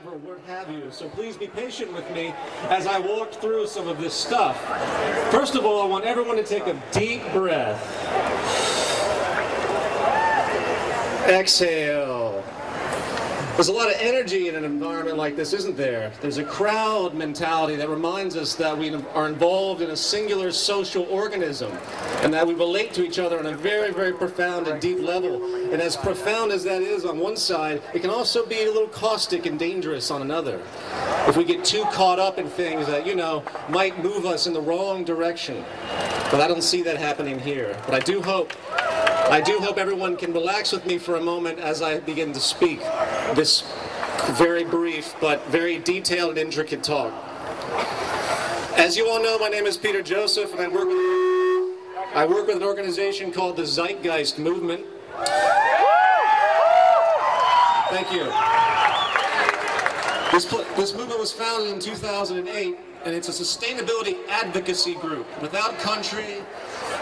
or what have you. So please be patient with me as I walk through some of this stuff. First of all, I want everyone to take a deep breath. Exhale. There's a lot of energy in an environment like this, isn't there? There's a crowd mentality that reminds us that we are involved in a singular social organism and that we relate to each other on a very, very profound and deep level. And as profound as that is on one side, it can also be a little caustic and dangerous on another. If we get too caught up in things that, you know, might move us in the wrong direction. But I don't see that happening here. But I do hope everyone can relax with me for a moment as I begin to speak this very brief but very detailed and intricate talk. As you all know, my name is Peter Joseph, and I work with an organization called the Zeitgeist Movement. Thank you. This movement was founded in 2008, and it's a sustainability advocacy group without country,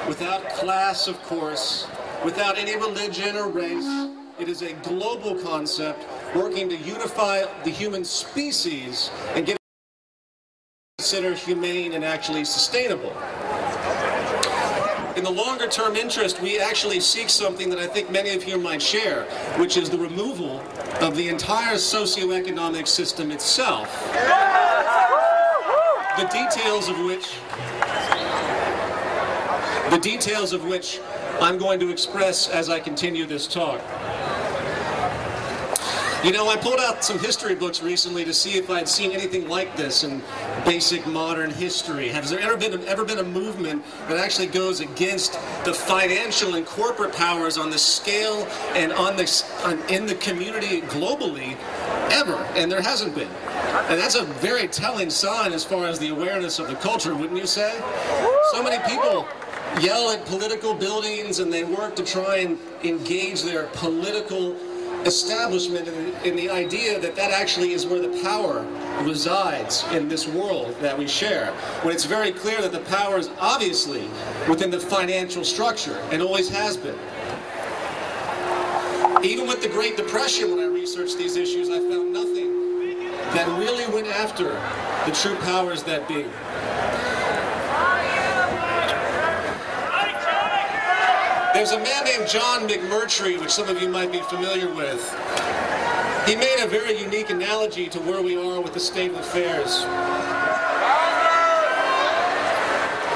without class, of course, without any religion or race. It is a global concept working to unify the human species and get it considered humane and actually sustainable. In the longer term interest, we actually seek something that I think many of you might share, which is the removal of the entire socioeconomic system itself. The details of which I'm going to express as I continue this talk. You know, I pulled out some history books recently to see if I'd seen anything like this in basic modern history. Has there ever been a movement that actually goes against the financial and corporate powers on the scale and in the community globally? Ever. And there hasn't been. And that's a very telling sign as far as the awareness of the culture, wouldn't you say? So many people yell at political buildings and they work to try and engage their political establishment in the idea that that actually is where the power resides in this world that we share, when it's very clear that the power is obviously within the financial structure and always has been. Even with the Great Depression, when I researched these issues, I found nothing that really went after the true powers that be. There's a man named John McMurtry, which some of you might be familiar with. He made a very unique analogy to where we are with the state of affairs.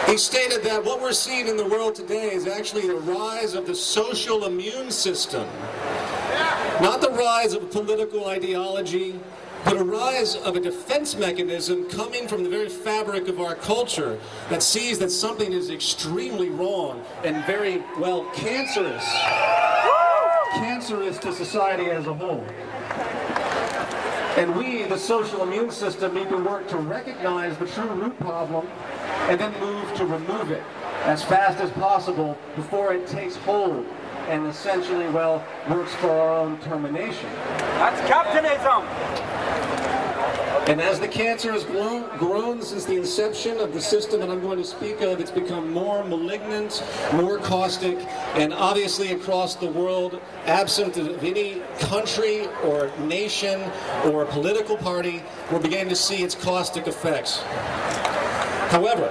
He stated that what we're seeing in the world today is actually the rise of the social immune system. Not the rise of a political ideology, but a rise of a defense mechanism coming from the very fabric of our culture that sees that something is extremely wrong and very, well, cancerous to society as a whole. And we, the social immune system, need to work to recognize the true root problem and then move to remove it as fast as possible before it takes hold and essentially, well, works for our own termination. That's capitalism! And as the cancer has grown since the inception of the system that I'm going to speak of, it's become more malignant, more caustic, and obviously across the world, absent of any country or nation or political party, we're beginning to see its caustic effects. However,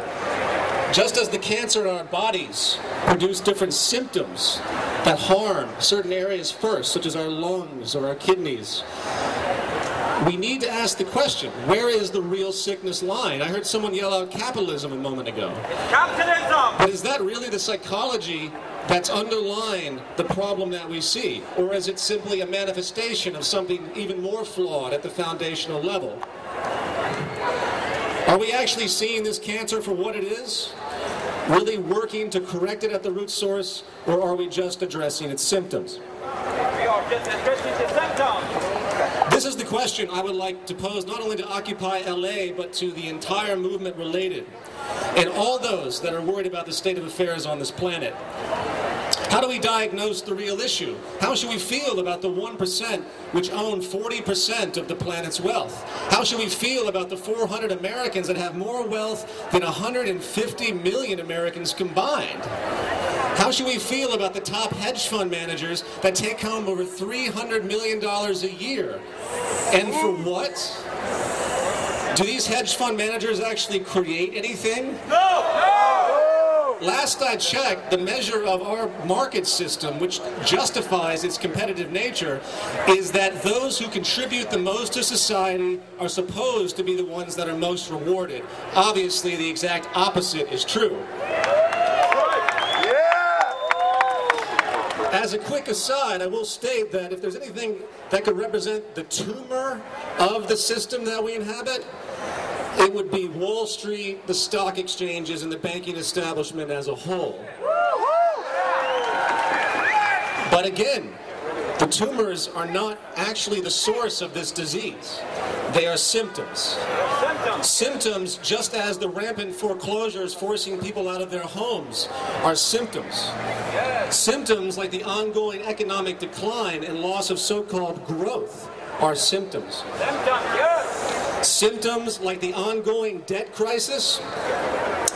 just as the cancer in our bodies produce different symptoms that harm certain areas first, such as our lungs or our kidneys, we need to ask the question, where is the real sickness lying? I heard someone yell out capitalism a moment ago. It's capitalism! But is that really the psychology that's underlying the problem that we see? Or is it simply a manifestation of something even more flawed at the foundational level? Are we actually seeing this cancer for what it is? Really working to correct it at the root source? Or are we just addressing its symptoms? We are just addressing the symptoms! This is the question I would like to pose not only to Occupy LA, but to the entire movement related, and all those that are worried about the state of affairs on this planet. How do we diagnose the real issue? How should we feel about the 1% which own 40% of the planet's wealth? How should we feel about the 400 Americans that have more wealth than 150 million Americans combined? How should we feel about the top hedge fund managers that take home over $300 million a year? And for what? Do these hedge fund managers actually create anything? No! Last I checked, the measure of our market system, which justifies its competitive nature, is that those who contribute the most to society are supposed to be the ones that are most rewarded. Obviously, the exact opposite is true. As a quick aside, I will state that if there's anything that could represent the tumor of the system that we inhabit, it would be Wall Street, the stock exchanges, and the banking establishment as a whole. But again, the tumors are not actually the source of this disease. They are symptoms. Symptoms, just as the rampant foreclosures forcing people out of their homes are symptoms. Symptoms like the ongoing economic decline and loss of so-called growth are symptoms. Symptoms like the ongoing debt crisis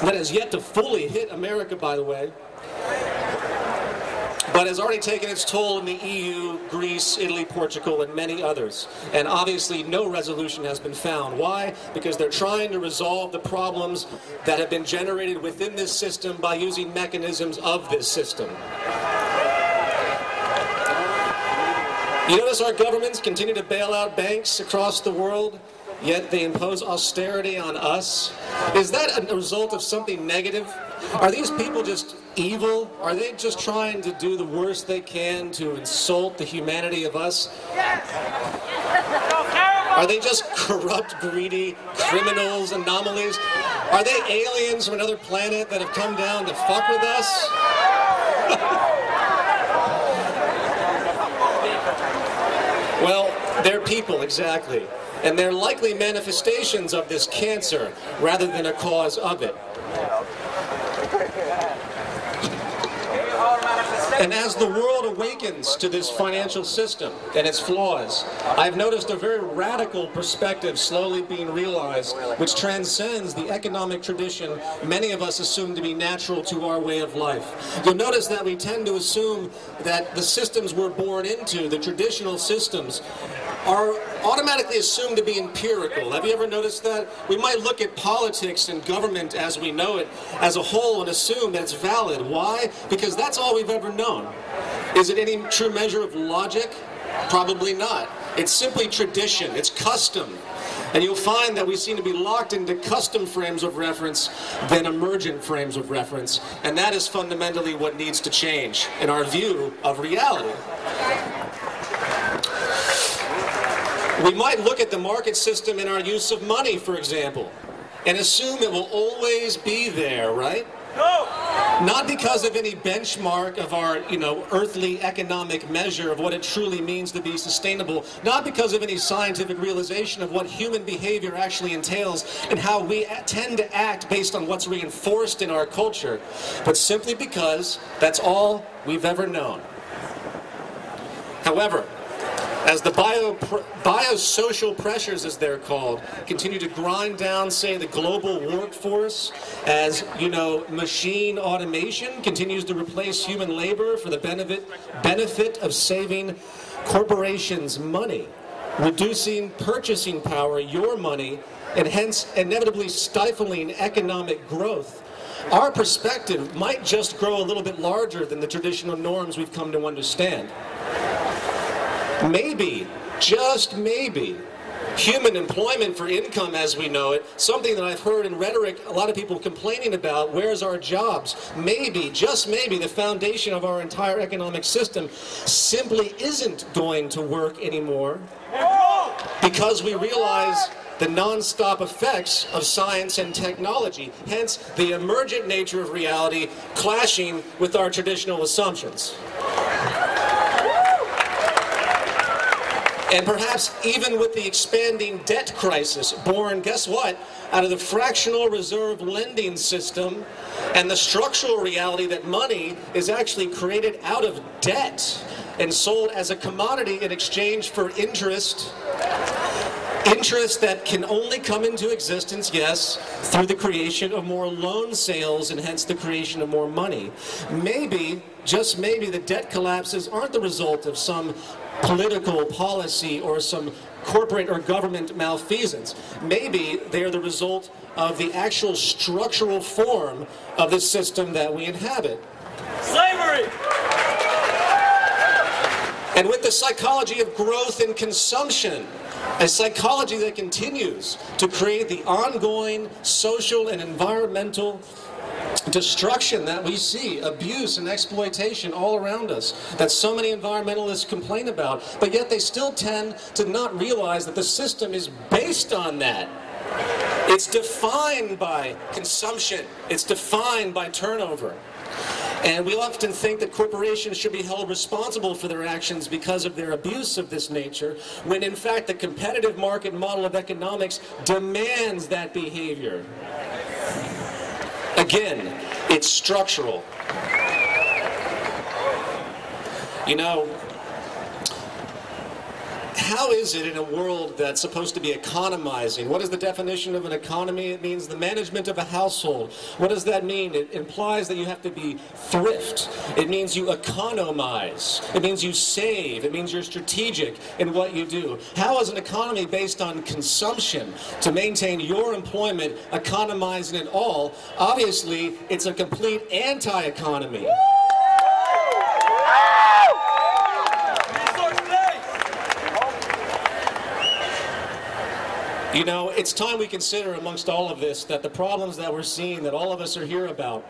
that has yet to fully hit America, by the way, but has already taken its toll in the EU, Greece, Italy, Portugal, and many others. And obviously no resolution has been found. Why? Because they're trying to resolve the problems that have been generated within this system by using mechanisms of this system. You notice our governments continue to bail out banks across the world, yet they impose austerity on us. Is that a result of something negative? Are these people just evil? Are they just trying to do the worst they can to insult the humanity of us? Are they just corrupt, greedy criminals, anomalies? Are they aliens from another planet that have come down to fuck with us? Well, they're people, exactly. And they're likely manifestations of this cancer rather than a cause of it. And as the world awakens to this financial system and its flaws, I've noticed a very radical perspective slowly being realized, which transcends the economic tradition many of us assume to be natural to our way of life. You'll notice that we tend to assume that the systems we're born into, the traditional systems, are automatically assumed to be empirical. Have you ever noticed that? We might look at politics and government as we know it as a whole and assume that it's valid. Why? Because that's all we've ever known. Is it any true measure of logic? Probably not. It's simply tradition. It's custom. And you'll find that we seem to be locked into custom frames of reference than emergent frames of reference. And that is fundamentally what needs to change in our view of reality. We might look at the market system in our use of money, for example, and assume it will always be there, right? No! Not because of any benchmark of our, earthly economic measure of what it truly means to be sustainable, not because of any scientific realization of what human behavior actually entails and how we tend to act based on what's reinforced in our culture, but simply because that's all we've ever known. However, as the biosocial pressures, as they're called, continue to grind down, say, the global workforce, as, machine automation continues to replace human labor for the benefit of saving corporations money, reducing purchasing power, your money, and hence inevitably stifling economic growth, our perspective might just grow a little bit larger than the traditional norms we've come to understand. Maybe, just maybe, human employment for income as we know it, something that I've heard in rhetoric a lot of people complaining about, where's our jobs? Maybe, just maybe, the foundation of our entire economic system simply isn't going to work anymore because we realize the non-stop effects of science and technology, hence the emergent nature of reality clashing with our traditional assumptions. And perhaps even with the expanding debt crisis born, guess what, out of the fractional reserve lending system and the structural reality that money is actually created out of debt and sold as a commodity in exchange for interest. Interests that can only come into existence, yes, through the creation of more loan sales and hence the creation of more money. Maybe, just maybe, the debt collapses aren't the result of some political policy or some corporate or government malfeasance. Maybe they are the result of the actual structural form of the system that we inhabit. Slavery! And with the psychology of growth and consumption, a psychology that continues to create the ongoing social and environmental destruction that we see, abuse and exploitation all around us, that so many environmentalists complain about, but yet they still tend to not realize that the system is based on that. It's defined by consumption. It's defined by turnover. And we often think that corporations should be held responsible for their actions because of their abuse of this nature, when in fact the competitive market model of economics demands that behavior. Again, it's structural. You know, how is it in a world that's supposed to be economizing? What is the definition of an economy? It means the management of a household. What does that mean? It implies that you have to be thrift. It means you economize. It means you save. It means you're strategic in what you do. How is an economy based on consumption to maintain your employment, economizing it all? Obviously, it's a complete anti-economy. You know, it's time we consider amongst all of this that the problems that we're seeing, that all of us are here about,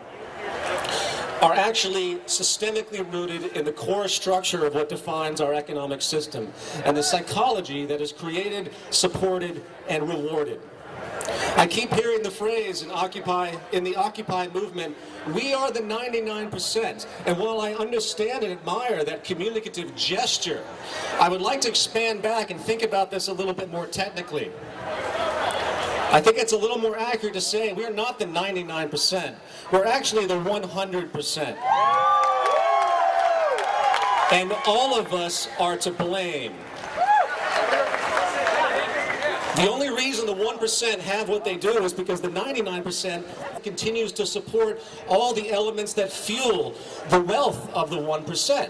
are actually systemically rooted in the core structure of what defines our economic system and the psychology that is created, supported, and rewarded. I keep hearing the phrase in the Occupy movement, we are the 99%. And while I understand and admire that communicative gesture, I would like to expand back and think about this a little bit more technically. I think it's a little more accurate to say we're not the 99%. We're actually the 100%. And all of us are to blame. The only reason the 1% have what they do is because the 99% continues to support all the elements that fuel the wealth of the 1%.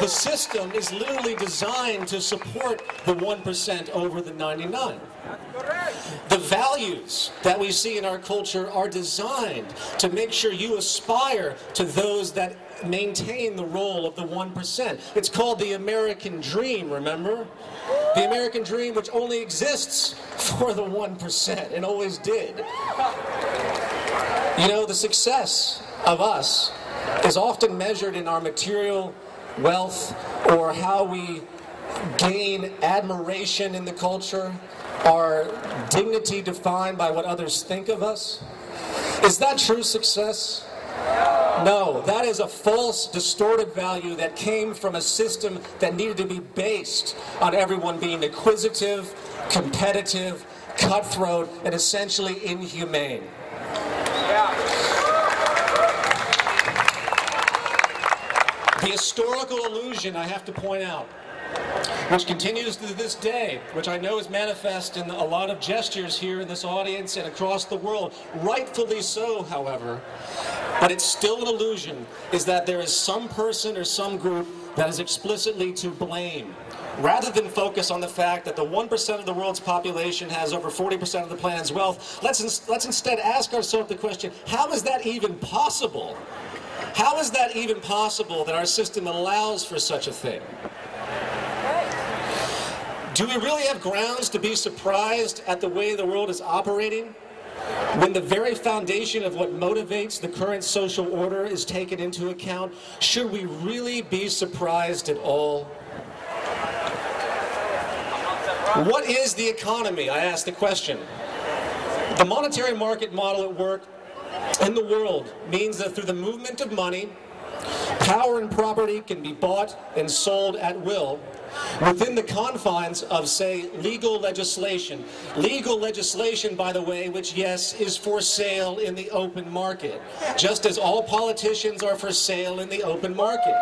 The system is literally designed to support the 1% over the 99%. The values that we see in our culture are designed to make sure you aspire to those that maintain the role of the 1%. It's called the American dream, remember? The American dream, which only exists for the 1% and always did. You know, the success of us is often measured in our material wealth or how we gain admiration in the culture, our dignity defined by what others think of us. Is that true success? No, that is a false, distorted value that came from a system that needed to be based on everyone being acquisitive, competitive, cutthroat, and essentially inhumane. The historical illusion, I have to point out, which continues to this day, which I know is manifest in a lot of gestures here in this audience and across the world, rightfully so, however, but it's still an illusion, is that there is some person or some group that is explicitly to blame. Rather than focus on the fact that the 1% of the world's population has over 40% of the planet's wealth, let's instead ask ourselves the question, how is that even possible? How is that even possible that our system allows for such a thing? Do we really have grounds to be surprised at the way the world is operating when the very foundation of what motivates the current social order is taken into account? Should we really be surprised at all? What is the economy? I ask the question. The monetary market model at work in the world means that through the movement of money, power and property can be bought and sold at will within the confines of, say, legal legislation. Legal legislation, by the way, which, yes, is for sale in the open market, just as all politicians are for sale in the open market.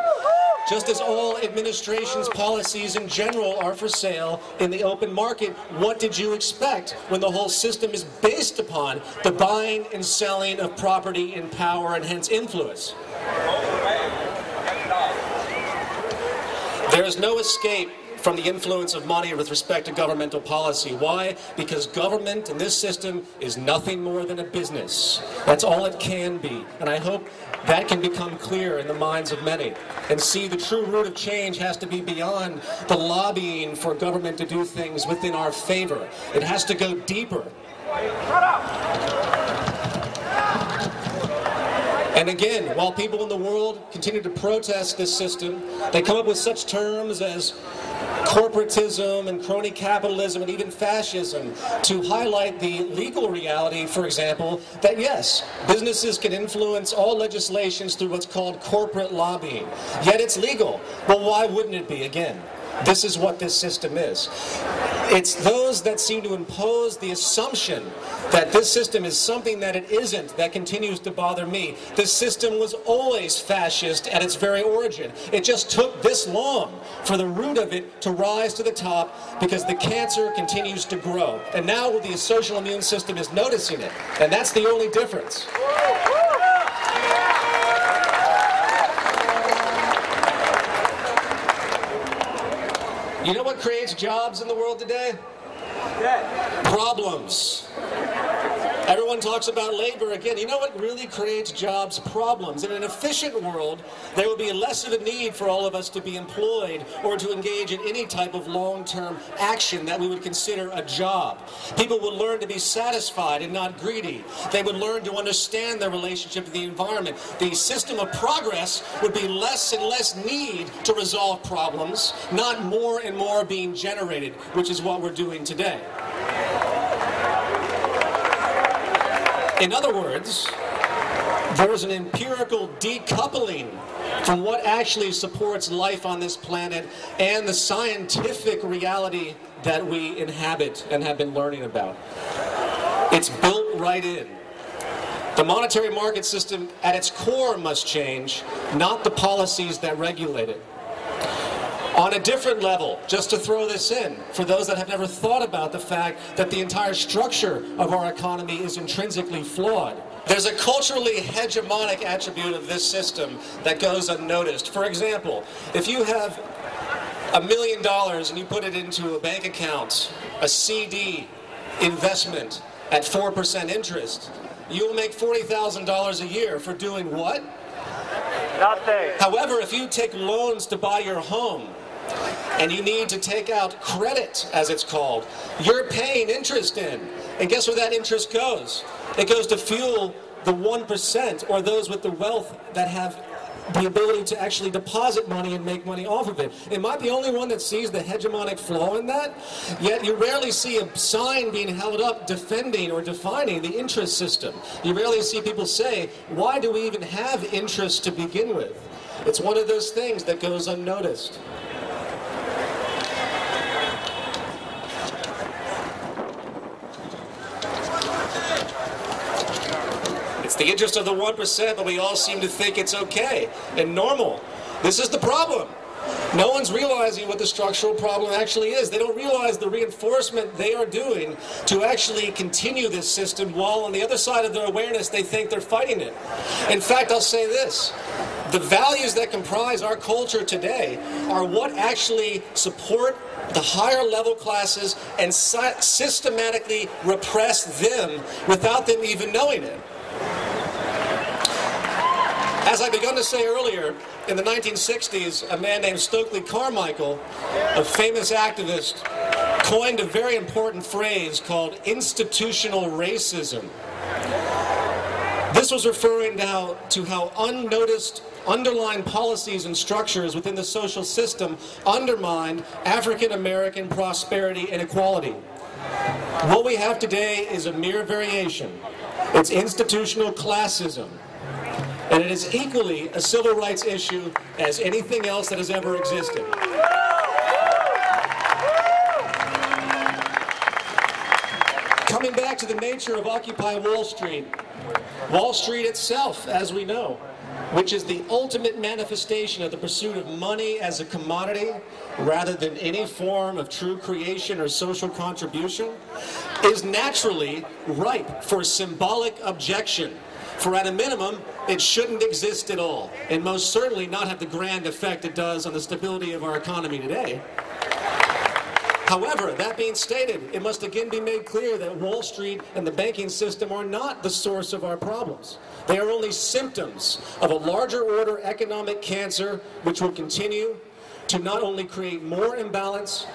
just as all administration's policies in general are for sale in the open market, what did you expect when the whole system is based upon the buying and selling of property and power and hence influence? There is no escape from the influence of money with respect to governmental policy. Why? Because government in this system is nothing more than a business. That's all it can be. And I hope that can become clear in the minds of many. And see, the true root of change has to be beyond the lobbying for government to do things within our favor. It has to go deeper. Shut up! And again, while people in the world continue to protest this system, they come up with such terms as corporatism and crony capitalism and even fascism to highlight the legal reality, for example, that yes, businesses can influence all legislations through what's called corporate lobbying. Yet it's legal. Well, why wouldn't it be? Again, this is what this system is. It's those that seem to impose the assumption that this system is something that it isn't that continues to bother me. This system was always fascist at its very origin. It just took this long for the root of it to rise to the top because the cancer continues to grow. And now the social immune system is noticing it. And that's the only difference. You know what creates jobs in the world today? Problems. Everyone talks about labor again. You know what really creates jobs? Problems. In an efficient world, there will be less of a need for all of us to be employed or to engage in any type of long-term action that we would consider a job. People would learn to be satisfied and not greedy. They would learn to understand their relationship to the environment. The system of progress would be less and less need to resolve problems, not more and more being generated, which is what we're doing today. In other words, there is an empirical decoupling from what actually supports life on this planet and the scientific reality that we inhabit and have been learning about. It's built right in. The monetary market system at its core must change, not the policies that regulate it. On a different level, just to throw this in, for those that have never thought about the fact that the entire structure of our economy is intrinsically flawed. There's a culturally hegemonic attribute of this system that goes unnoticed. For example, if you have $1 million and you put it into a bank account, a CD investment at 4% interest, you will make $40,000 a year for doing what? Nothing. However, if you take loans to buy your home, and you need to take out credit, as it's called, you're paying interest in. And guess where that interest goes? It goes to fuel the 1% or those with the wealth that have the ability to actually deposit money and make money off of it. Am I the only one that sees the hegemonic flaw in that? Yet you rarely see a sign being held up defending or defining the interest system. You rarely see people say, why do we even have interest to begin with? It's one of those things that goes unnoticed. It's the interest of the 1%, but we all seem to think it's okay and normal. This is the problem. No one's realizing what the structural problem actually is. They don't realize the reinforcement they are doing to actually continue this system while on the other side of their awareness they think they're fighting it. In fact, I'll say this. The values that comprise our culture today are what actually support the higher level classes and systematically repress them without them even knowing it. As I begun to say earlier, in the 1960s, a man named Stokely Carmichael, a famous activist, coined a very important phrase called institutional racism. This was referring now to how unnoticed underlying policies and structures within the social system undermined African American prosperity and equality. What we have today is a mere variation. It's institutional classism. And it is equally a civil rights issue as anything else that has ever existed. Coming back to the nature of Occupy Wall Street, Wall Street itself, as we know, which is the ultimate manifestation of the pursuit of money as a commodity rather than any form of true creation or social contribution, is naturally ripe for symbolic objection. For at a minimum, it shouldn't exist at all, and most certainly not have the grand effect it does on the stability of our economy today. However, that being stated, it must again be made clear that Wall Street and the banking system are not the source of our problems. They are only symptoms of a larger order economic cancer which will continue to not only create more imbalance,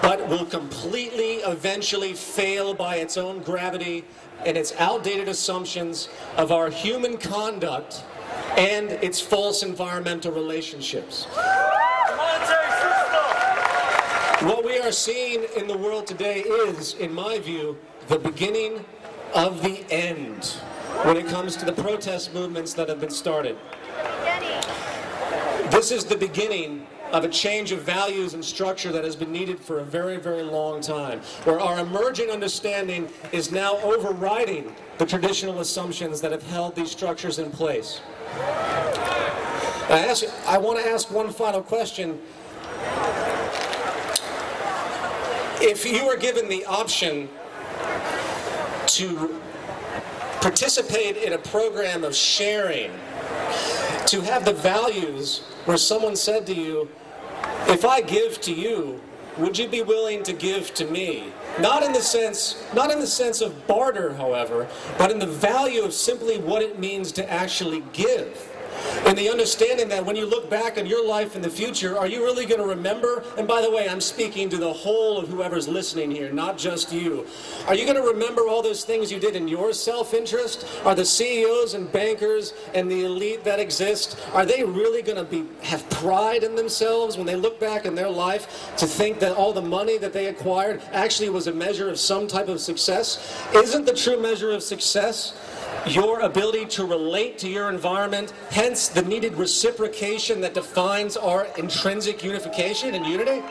but will completely eventually fail by its own gravity and its outdated assumptions of our human conduct and its false environmental relationships. What we are seeing in the world today is, in my view, the beginning of the end when it comes to the protest movements that have been started. This is the beginning of a change of values and structure that has been needed for a very, very long time, where our emerging understanding is now overriding the traditional assumptions that have held these structures in place. I want to ask one final question. If you were given the option to participate in a program of sharing, to have the values where someone said to you, if I give to you, would you be willing to give to me? Not in the sense of barter, however, but in the value of simply what it means to actually give. And the understanding that when you look back on your life in the future, are you really going to remember? And by the way, I'm speaking to the whole of whoever's listening here, not just you. Are you going to remember all those things you did in your self-interest? Are the CEOs and bankers and the elite that exist, are they really going to have pride in themselves when they look back in their life to think that all the money that they acquired actually was a measure of some type of success? Isn't the true measure of success your ability to relate to your environment, hence the needed reciprocation that defines our intrinsic unification and unity?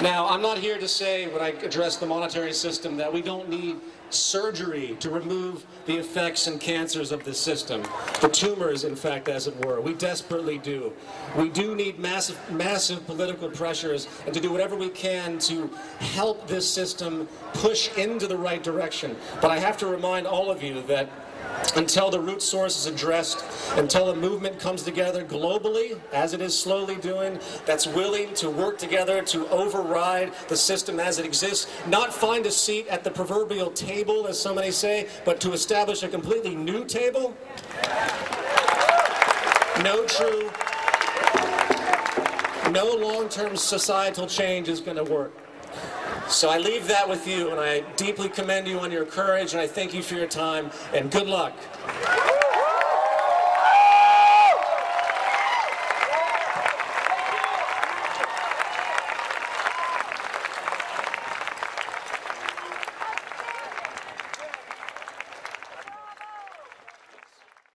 Now, I'm not here to say, when I address the monetary system, that we don't need surgery to remove the effects and cancers of this system. The tumors, in fact, as it were. We desperately do. We do need massive political pressures and to do whatever we can to help this system push into the right direction. But I have to remind all of you that until the root source is addressed, until a movement comes together globally, as it is slowly doing, that's willing to work together to override the system as it exists, not find a seat at the proverbial table, as so many say, but to establish a completely new table, no long-term societal change is going to work. So I leave that with you, and I deeply commend you on your courage, and I thank you for your time, and good luck.